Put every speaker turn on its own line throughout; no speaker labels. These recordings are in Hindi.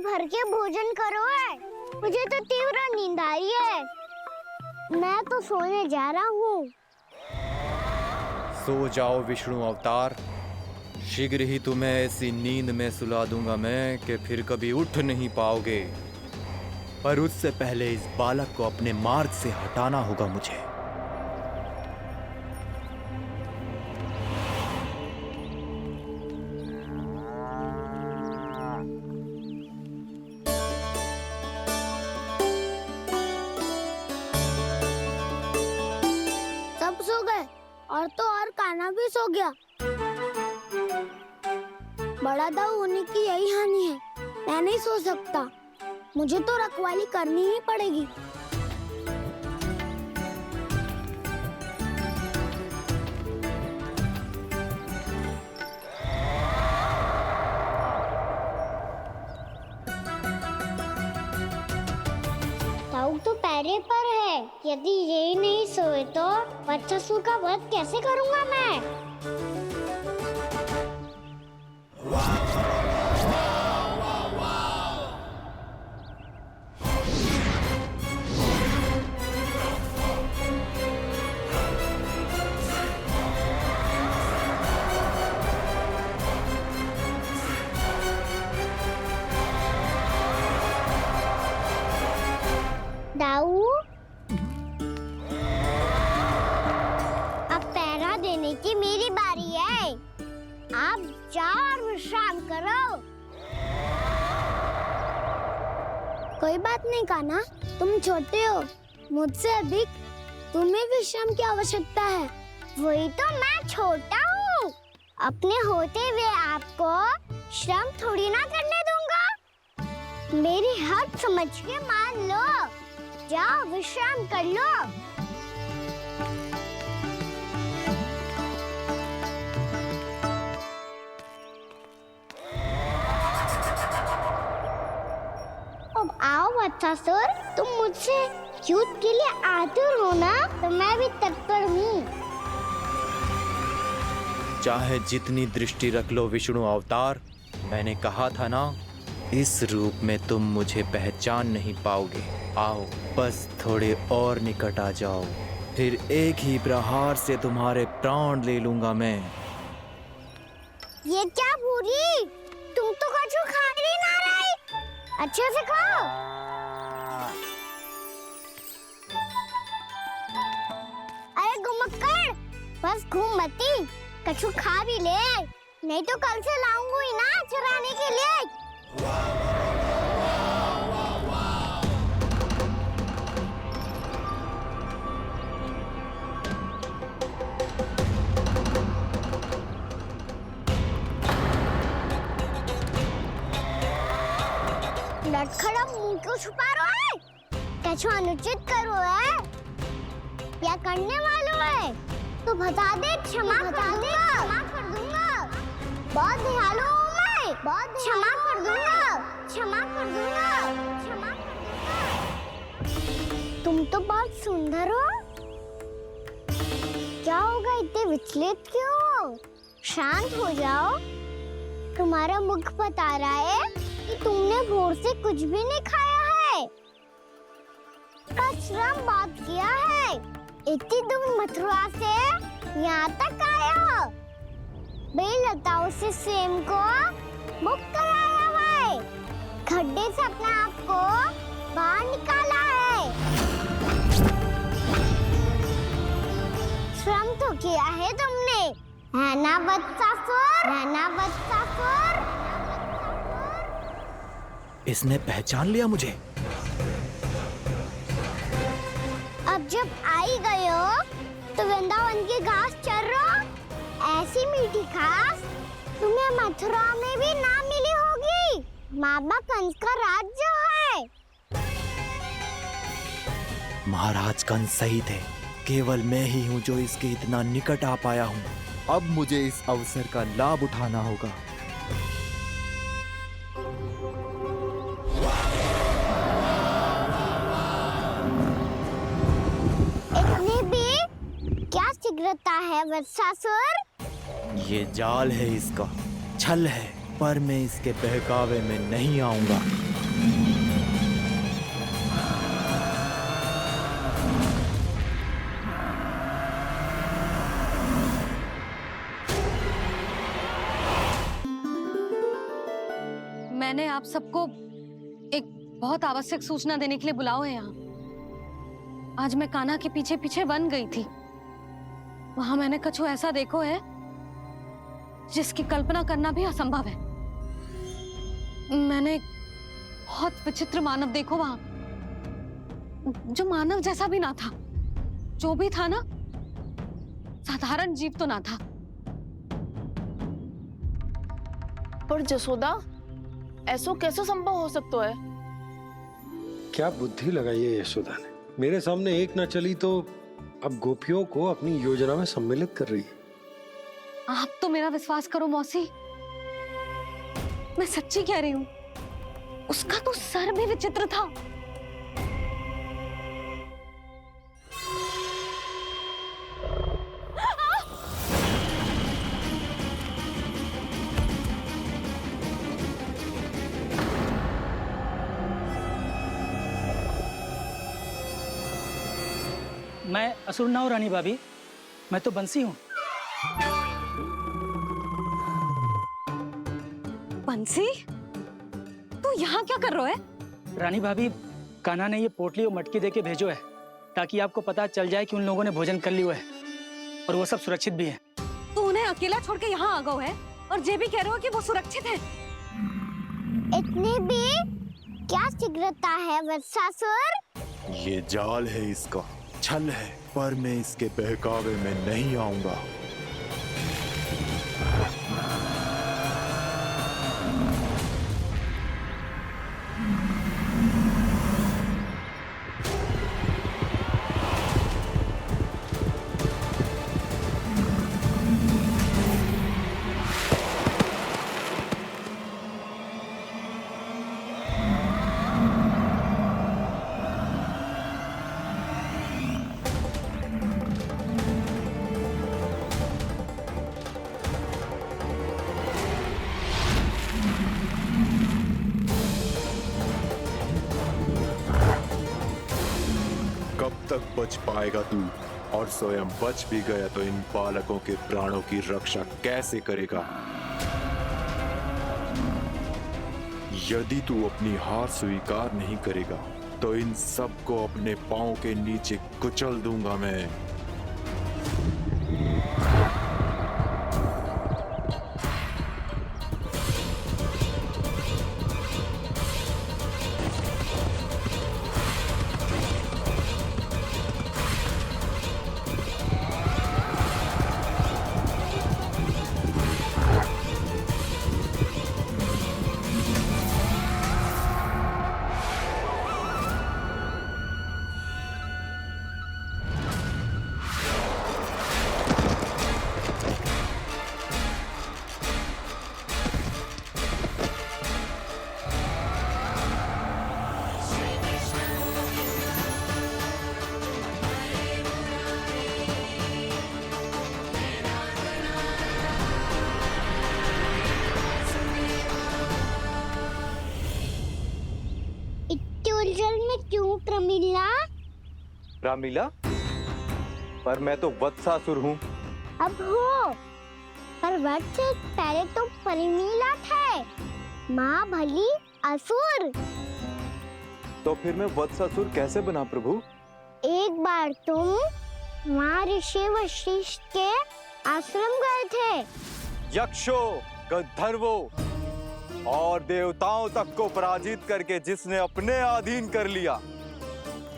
भर के भोजन करो है। मुझे तो तीव्र नींद आ रही है। मैं तो सोने जा रहा हूँ।
सो जाओ विष्णु अवतार, शीघ्र ही तुम्हें ऐसी नींद में सुला दूंगा मैं कि फिर कभी उठ नहीं पाओगे। पर उससे पहले इस बालक को अपने मार्ग से हटाना होगा मुझे।
सब सो गए और तो और कान्हा भी सो गया। बड़ा दाऊ होने की यही हानि है। मैं नहीं सो सकता। मुझे तो रखवाली करनी ही पड़ेगी। ताऊ तो पैरे पर है। यदि यही नहीं सोए तो वत्सासुर का वध कैसे करूंगा मैं? दाऊ, अब पहरा देने की मेरी बारी है। आप जाओ और विश्राम करो। कोई बात नहीं कान्हा, तुम छोटे हो। मुझसे अधिक तुम्हें विश्राम की आवश्यकता है। वही तो, मैं छोटा हूँ। अपने होते हुए आपको श्रम थोड़ी ना करने दूंगा। मेरी हद समझ के मान लो। जाओ विश्राम कर लो। अब आओ वत्सासुर, तुम मुझसे युद्ध के लिए आतुर हो ना, तो मैं भी तत्पर हूँ।
चाहे जितनी दृष्टि रख लो विष्णु अवतार, मैंने कहा था ना, इस रूप में तुम मुझे पहचान नहीं पाओगे। आओ, बस थोड़े और निकट आ जाओ, फिर एक ही प्रहार से तुम्हारे प्राण ले लूंगा मैं।
ये क्या भूरी, तुम तो कछु खा ही ना रही। अच्छे से खाओ। अरे गुमक्कड़, बस घूम मती, कछु खा भी ले, नहीं तो कल से लाऊंगी ही ना चराने के लिए। लटखड़ा मुंह क्यों छुपा रहा है? कछु अनुचित करो है या करने वालों है तो बता दे, क्षमा कर दूंगा। बहुत दयालु हूँ मैं, बहुत क्षमा कर दूंगा। तुम तो बहुत सुंदर हो। क्या होगा, इतने विचलित क्यों हो? शांत हो जाओ। तुम्हारा मुख बता रहा है कि तुमने भोर से कुछ भी नहीं खाया है। श्रम बहुत किया है। इतनी दूर मथुरा से यहाँ तक आया हो। बेलताओं से स्वयं को मुक्त कराया हुआ है। खड्डे से अपने आप को बाहर निकाला है। श्रम तो किया है तुमने, है ना वत्सासुर?
इसने पहचान लिया मुझे।
अब जब आई गए हो तो वृंदावन की घास चर रहो। ऐसी मीठी घास तुम्हें मथुरा में भी ना मिली होगी। मामा कंस का राज्य है।
महाराज कंस सही थे, केवल मैं ही हूँ जो इसके इतना निकट आ पाया हूँ। अब मुझे इस अवसर का लाभ उठाना होगा।
इतनी भी क्या शीघ्रता है वत्सासुर?
ये जाल है इसका, छल है। पर मैं इसके बहकावे में नहीं आऊंगा।
मैंने आप सबको एक बहुत आवश्यक सूचना देने के लिए बुलाओ है यहाँ। आज मैं कान्हा के पीछे पीछे वन गई थी। वहां मैंने कछु ऐसा देखो है जिसकी कल्पना करना भी असंभव है। मैंने बहुत विचित्र मानव देखो वहां, जो मानव जैसा भी ना था। जो भी था ना, साधारण जीव तो ना था।
पर जसोदा, ऐसो कैसे संभव हो सकता है?
क्या बुद्धि लगाई है यशोदा ने। मेरे सामने एक ना चली तो अब गोपियों को अपनी योजना में सम्मिलित कर रही है।
आप तो मेरा विश्वास करो मौसी, मैं सच्ची कह रही हूं। उसका तो सर भी विचित्र था।
मैं असुर ना हूं रानी भाभी, मैं तो बंसी हूँ।
बंसी, तू यहाँ क्या कर रहा है?
रानी भाभी, कान्हा ने ये पोटली और मटकी देके भेजो है ताकि आपको पता चल जाए कि उन लोगों ने भोजन कर लिया है और वो सब सुरक्षित भी है।
तू उन्हें अकेला छोड़ के यहाँ आ गया है और ये भी कह रहे हो कि वो सुरक्षित है।
इतनी भी क्या शीघ्रता है वत्सासुर?
ये जाल है, इसका छल है, पर मैं इसके बहकावे में नहीं आऊंगा। कब तक बच पाएगा तू? और स्वयं बच भी गया तो इन बालकों के प्राणों की रक्षा कैसे करेगा? यदि तू अपनी हार स्वीकार नहीं करेगा तो इन सबको अपने पांव के नीचे कुचल दूंगा मैं।
उलझन में क्यों प्रमिला?
रामीला, पर मैं तो वत्सासुर हूँ।
अब हो, पर वत्स से पहले तो प्रमिला थे। माँ भली असुर।
तो फिर मैं वत्सासुर कैसे बना प्रभु?
एक बार तुम माँ ऋषि वशिष्ठ के आश्रम गए थे।
यक्षों, गंधर्वों और देवताओं तक को पराजित करके जिसने अपने अधीन कर लिया,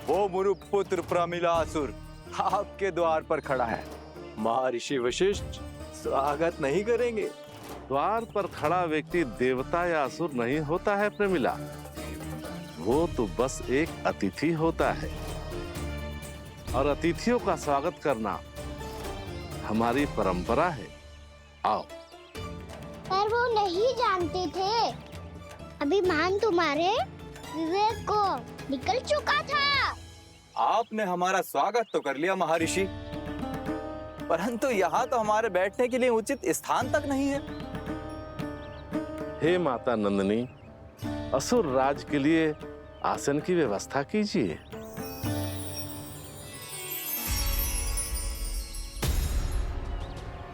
वो मुरुपुत्र प्रमिलासुर आपके द्वार पर खड़ा है। महर्षि वशिष्ठ स्वागत नहीं करेंगे?
द्वार पर खड़ा व्यक्ति देवता या असुर नहीं होता है प्रमिला, वो तो बस एक अतिथि होता है और अतिथियों का स्वागत करना हमारी परंपरा है। आओ।
पर वो नहीं जानते थे। अभिमान तुम्हारे विवेक को निकल चुका था।
आपने हमारा स्वागत तो कर लिया महर्षि, परंतु यहाँ तो हमारे बैठने के लिए उचित स्थान तक नहीं है।
हे माता नंदिनी, असुर राज के लिए आसन की व्यवस्था कीजिए।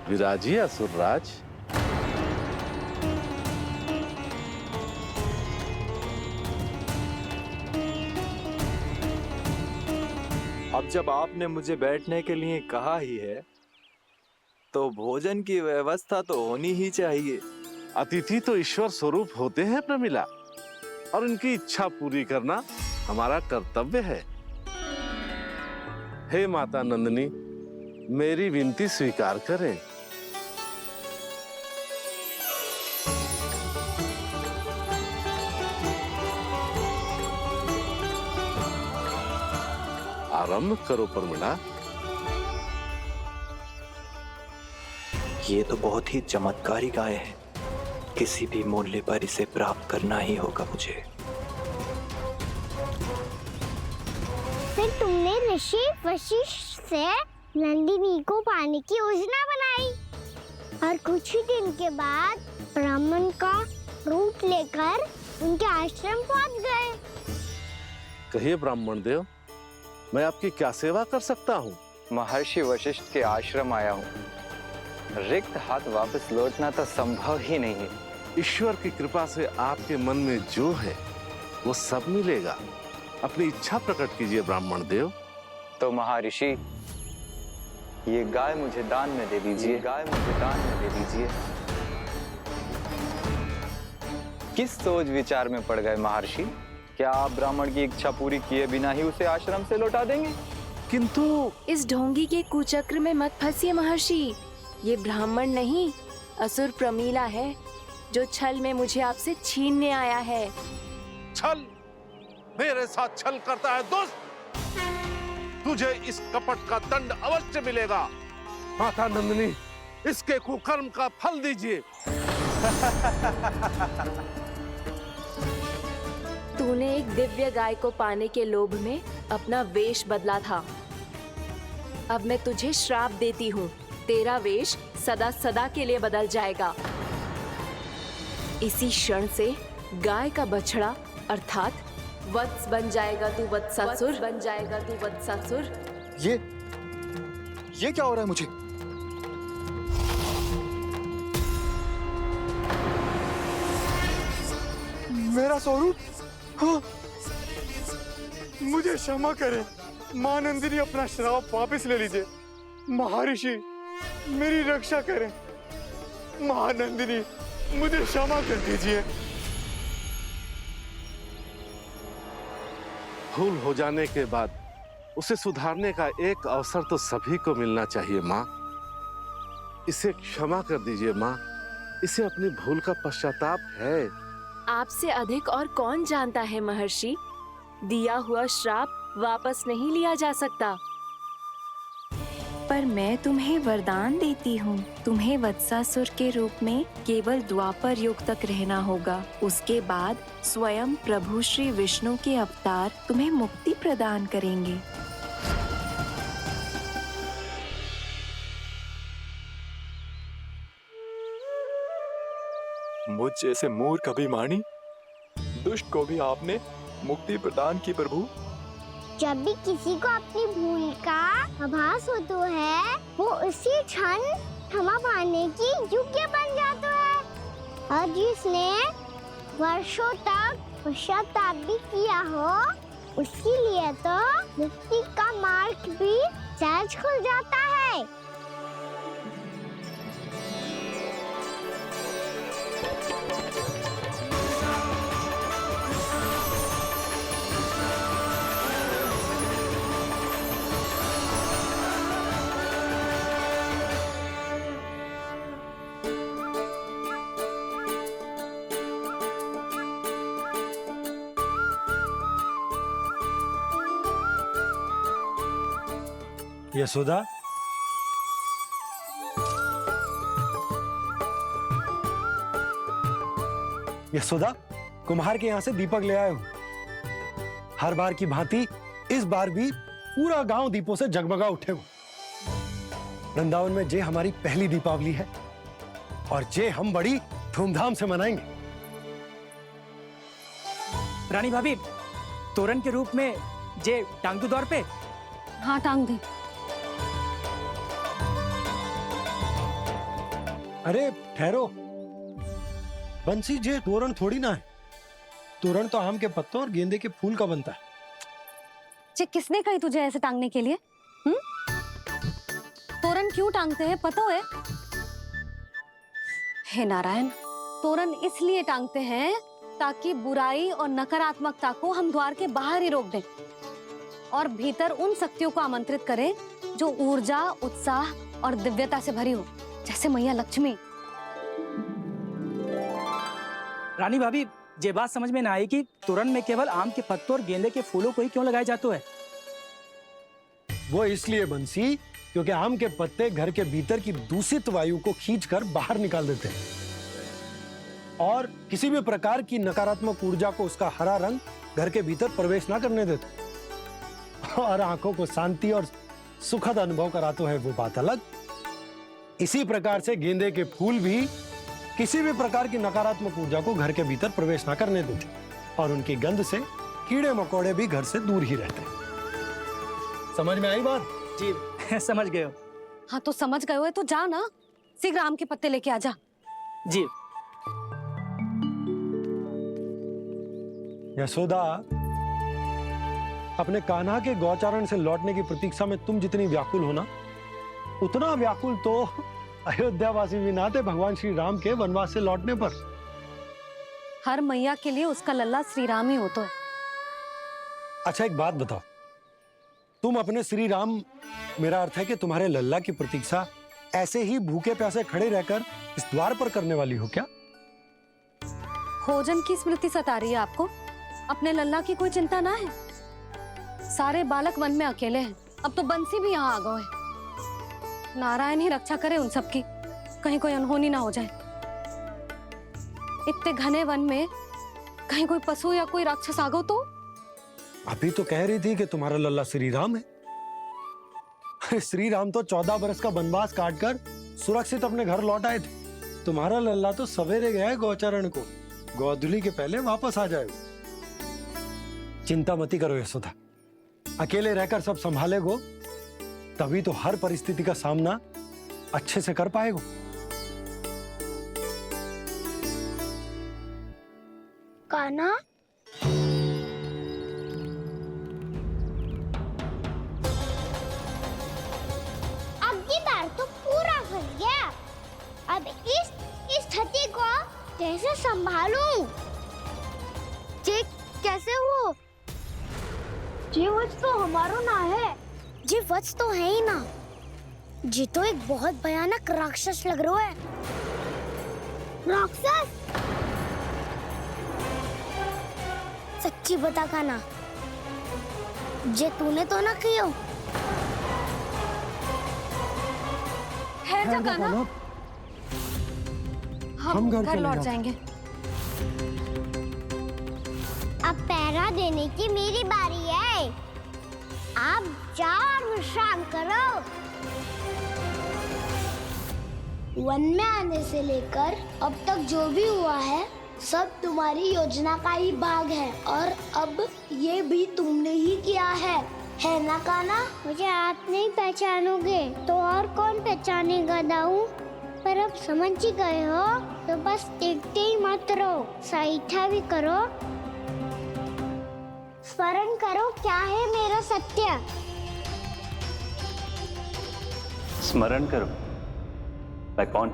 विराजिए असुर राज।
अब जब आपने मुझे बैठने के लिए कहा ही है, तो भोजन की व्यवस्था तो होनी ही चाहिए।
अतिथि तो ईश्वर स्वरूप होते हैं प्रमिला, और उनकी इच्छा पूरी करना हमारा कर्तव्य है। हे माता नंदिनी, मेरी विनती स्वीकार करें। आरंभ करो प्रमिला।
ये तो बहुत ही चमत्कारी गाय है, किसी भी मूल्य पर इसे प्राप्त करना ही होगा मुझे।
फिर तुमने ऋषि वशिष्ठ से नंदिनी को पाने की योजना बनाई और कुछ ही दिन के बाद ब्राह्मण का रूप लेकर उनके आश्रम पहुंच गए।
कहिए ब्राह्मण देव, मैं आपकी क्या सेवा कर सकता हूँ?
महर्षि वशिष्ठ के आश्रम आया हूँ। रिक्त हाथ वापस लौटना तो संभव ही नहीं है।
ईश्वर की कृपा से आपके मन में जो है वो सब मिलेगा। अपनी इच्छा प्रकट कीजिए ब्राह्मण देव।
तो महर्षि, ये गाय मुझे दान में दे दीजिए। गाय मुझे दान में दे दीजिए। किस सोच विचार में पड़ गए महर्षि? क्या आप ब्राह्मण की इच्छा पूरी किए बिना ही उसे आश्रम से लौटा देंगे?
किंतु
इस ढोंगी के कुचक्र में मत फंसिए महर्षि। ये ब्राह्मण नहीं, असुर प्रमीला है, जो छल में मुझे आपसे छीनने आया है।
छल? मेरे साथ छल करता है दुष्ट? तुझे इस कपट का दंड अवश्य मिलेगा। माता नंदिनी, इसके कुकर्म का फल दीजिए।
तूने एक दिव्य गाय को पाने के लोभ में अपना वेश बदला था। अब मैं तुझे श्राप देती हूँ, तेरा वेश सदा सदा के लिए बदल जाएगा। इसी क्षण से गाय का बछड़ा अर्थात वत्स बन जाएगा तू वत्सासुर, बन जाएगा तू वत्सासुर।
ये क्या हो रहा है मुझे? मेरा स्वरूप? हाँ। मुझे क्षमा करें मां नंदिनी, अपना श्राप वापस ले लीजिए। महर्षि, मेरी रक्षा करें। महानंदिनी, मुझे क्षमा कर दीजिए।
भूल हो जाने के बाद उसे सुधारने का एक अवसर तो सभी को मिलना चाहिए माँ। इसे क्षमा कर दीजिए माँ, इसे अपनी भूल का पश्चाताप है।
आपसे अधिक और कौन जानता है महर्षि, दिया हुआ श्राप वापस नहीं लिया जा सकता। पर मैं तुम्हें वरदान देती हूँ, तुम्हें वत्सासुर के रूप में केवल द्वापर युग तक रहना होगा। उसके बाद स्वयं प्रभु श्री विष्णु के अवतार तुम्हें मुक्ति प्रदान करेंगे।
मुझ जैसे मूर्ख अभिमानी दुष्ट को भी आपने मुक्ति प्रदान की प्रभु।
जब भी किसी को अपनी भूल का आभास होता है, वो उसी क्षण क्षमा पाने की योग्य बन जाता है। और जिसने वर्षों तक पश्चाताप भी किया हो, उसके लिए तो मुक्ति का मार्ग भी सहज खुल जाता है।
यशोदा, यशोदा, कुम्हार के यहाँ से दीपक ले आया हूँ। हर बार की भांति इस बार भी पूरा गांव दीपों से जगमगा उठे हो। वृंदावन में जे हमारी पहली दीपावली है और जे हम बड़ी धूमधाम से मनाएंगे।
रानी भाभी, तोरण के रूप में जे टांग दो दौर पे।
हाँ टांग दे।
अरे ठहरो, बंसी जे तोरण थोड़ी ना है। तोरण तो आम के पत्तों और गेंदे के फूल का बनता है।
किसने कही तुझे ऐसे टांगने के लिए? तोरण क्यों टांगते हैं पता है? हे नारायण, तोरण इसलिए टांगते हैं ताकि बुराई और नकारात्मकता को हम द्वार के बाहर ही रोक दें और भीतर उन शक्तियों को आमंत्रित करें जो ऊर्जा, उत्साह और दिव्यता से भरी हो, जैसे मैया लक्ष्मी।
रानी भाभी, ये बात समझ में ना आई कि तोरण में केवल आम के पत्तों और गेंदे के फूलों को ही क्यों लगाया जाता है?
वो इसलिए बंसी क्योंकि आम के पत्ते घर के भीतर की दूषित वायु को खींचकर बाहर निकाल देते हैं और किसी भी प्रकार की नकारात्मक ऊर्जा को उसका हरा रंग घर के भीतर प्रवेश ना करने देते और आंखों को शांति और सुखद अनुभव कराता है, वो बात अलग। इसी प्रकार से गेंदे के फूल भी किसी भी प्रकार की नकारात्मक ऊर्जा को घर के भीतर प्रवेश ना करने देते और उनकी गंध से कीड़े मकोड़े भी घर से दूर ही रहते हैं। समझ में आई बात?
जी समझ गए हो।
हाँ तो समझ गए हो तो जा ना, शीघ्र आम के पत्ते लेके आ जा।
जी।
यशोदा, अपने कान्हा के गौचारण से लौटने की प्रतीक्षा में तुम जितनी व्याकुल हो ना, उतना व्याकुल तो अयोध्यावासी भी ना थे भगवान श्री राम के वनवास से लौटने पर।
हर मैया के लिए उसका लल्ला श्री राम ही होता है।
अच्छा एक बात बताओ, तुम अपने श्री राम, मेरा अर्थ है कि तुम्हारे लल्ला की प्रतीक्षा ऐसे ही भूखे प्यासे खड़े रहकर इस द्वार पर करने वाली हो क्या?
भोजन की स्मृति सता रही है आपको? अपने लल्ला की कोई चिंता ना है। सारे बालक वन में अकेले हैं, अब तो बंसी भी यहाँ आ गए हैं। नारायण ही रक्षा करे उन सबकी, कहीं कोई अनहोनी ना हो जाए। इतने घने वन में कहीं कोई पशु या कोई राक्षस आ गो तो?
अभी तो कह रही थी कि तुम्हारा लल्ला श्री राम है। अरे श्री राम तो 14 बरस का वनवास काटकर सुरक्षित अपने घर लौट आए थे। तुम्हारा लल्ला तो सवेरे गया है गौचरण को, गोधूली के पहले वापस आ जाएगा। चिंता मती करो यशोदा, अकेले रहकर सब संभालेगो तभी तो हर परिस्थिति का सामना अच्छे से कर पाएगो।
कान्हा, अब की बार तो पूरा फंस गया। अब इस स्थिति को कैसे संभालूं? जी कैसे हो? जी वच तो हमारो ना है। जी वच तो है ही ना। जी तो एक बहुत भयानक राक्षस लग रहा है। राक्षस? सच्ची बता कान्हा, जे तूने तो ना कियो?
है जा कान्हा, हम घर लौट जाएंगे।
अब पहरा देने की मेरी बारी है। आप जाओ और विश्राम करो। वन में आने से लेकर अब तक जो भी हुआ है सब तुम्हारी योजना का ही भाग है और अब ये भी तुमने ही किया है ना कान्हा? मुझे आप नहीं पहचानोगे तो और कौन पहचानेगा दाऊ? पर अब समझ ही गए हो तो बस देखते ही मत रहो, सईठा भी करो, स्मरण करो क्या है मेरा सत्य।
स्मरण करो? मैं कौन?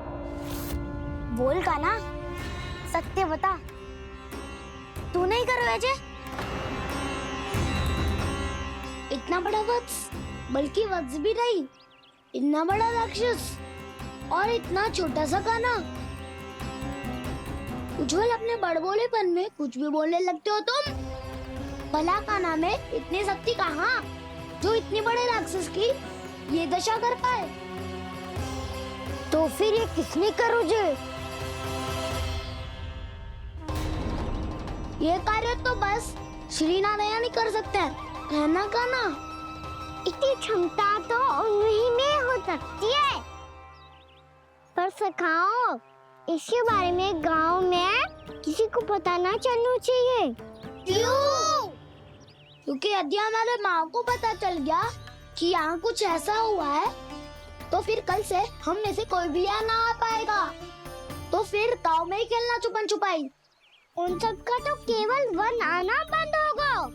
बोल कान्हा, सत्य बता। तू नहीं करो अजय? इतना बड़ा वत्स, बल्कि वत्स भी नहीं, इतना बड़ा राक्षस और इतना छोटा सा कान्हा। उज्जवल अपने बड़बोलेपन में कुछ भी बोलने लगते हो तुम। भला कान्हा में इतनी शक्ति कहाँ जो इतने बड़े राक्षस की ये दशा कर पाए? तो फिर ये किसने करो जे? ये कार्य तो बस श्री नारायण ही कर सकते हैं, है ना कान्हा? इतनी क्षमता तो उन्हीं में हो सकती है। पर सखाओ, इसके बारे में गांव में किसी को पता ना चलना चाहिए। क्यों? क्योंकि यदि हमारे माँ को पता चल गया कि यहाँ कुछ ऐसा हुआ है, तो फिर कल से हम में से कोई भी यहाँ ना आ पाएगा। तो फिर गाँव में ही खेलना छुपन छुपाई। उन सबका तो केवल वन आना बंद होगा।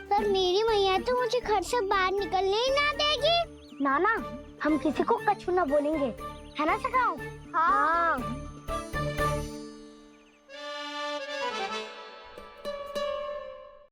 पर मेरी मैया तो मुझे घर से बाहर निकलने ही ना देगी। नाना, हम किसी को कछु ना बोलेंगे, है ना सखाओ? हाँ।